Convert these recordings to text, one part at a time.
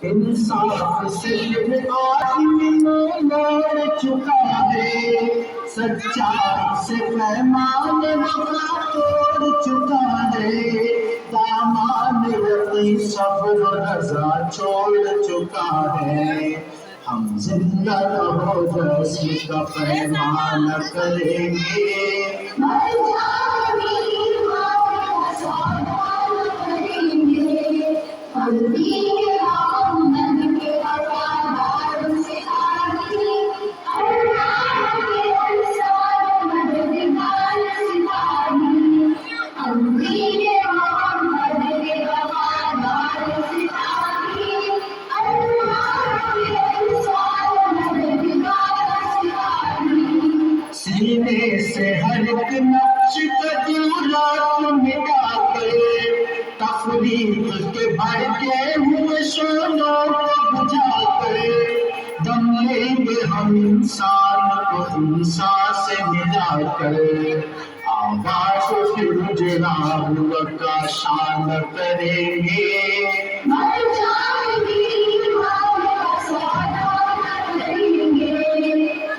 इंसाफ से फिर आदमी लड़ चुका है, सच्चाई से पैमान वफा तोड़ चुका है, दामान अपनी सब्र रज़ा छोड़ चुका है। हम जिंदा रहो रस्म का पैमान करेंगे, मर जाएंगे हम दीन मोहम्मद के वफादार सिपाही, अल्लाह के अंसार मददगार सिपाही। हम दीन मोहम्मद के वफादार सिपाही, अल्लाह के अंसार मददगार सिपाही। सीने से हर एक नक्श कदूरात मिटाकर, तफरीक के भड़के हुए शोलों को बुझाकर, दम लेंगे हम इंसान को इंसान से मिलाकर, आवाज़ फिर जरा हुआ का शान करेंगे, मर जाएंगे ईमान का सौदा करेंगे।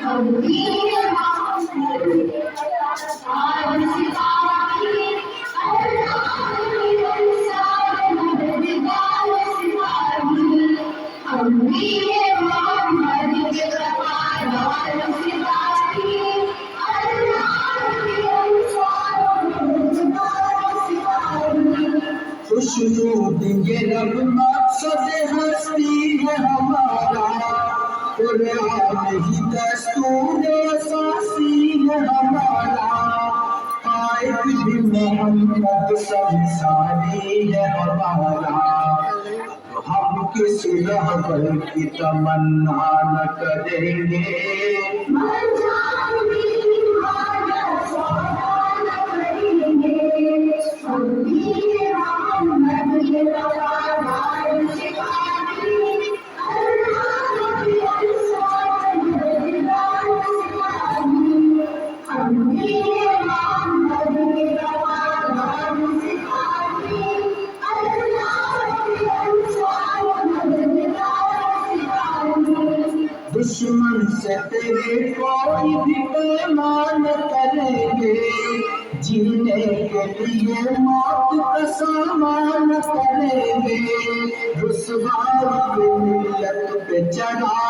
हम दीन मोहम्मद के वफादार सिपाही, अल्लाह के अंसार मददगार सिपाही। हम दीन मोहम्मद के वफादार सिपाही, अल्लाह के अंसार मददगार सिपाही। खुशनूद ये रब मकसद हस्ती है हमारा, कुरान ही दस्तूर असासी है हमारा, आयत भी मोहम्मद संसारी है हमारा। हम किसी रहबर की तमन्ना न करेंगे, मर जाएंगे ईमान का सौदा न करेंगे। हम दीन मोहम्मद के वफादार सिपाही, अल्लाह के अंसार मददगार सिपाही। हम दीन मोहम्मद के वफादार सिपाही, अल्लाह के अंसार मददगार सिपाही। दुश्मन से तेरे कोई भी पैमान करेंगे, जीने के लिए मौत का सामान करेंगे, रुसवाई मिल्लत पे चढ़ा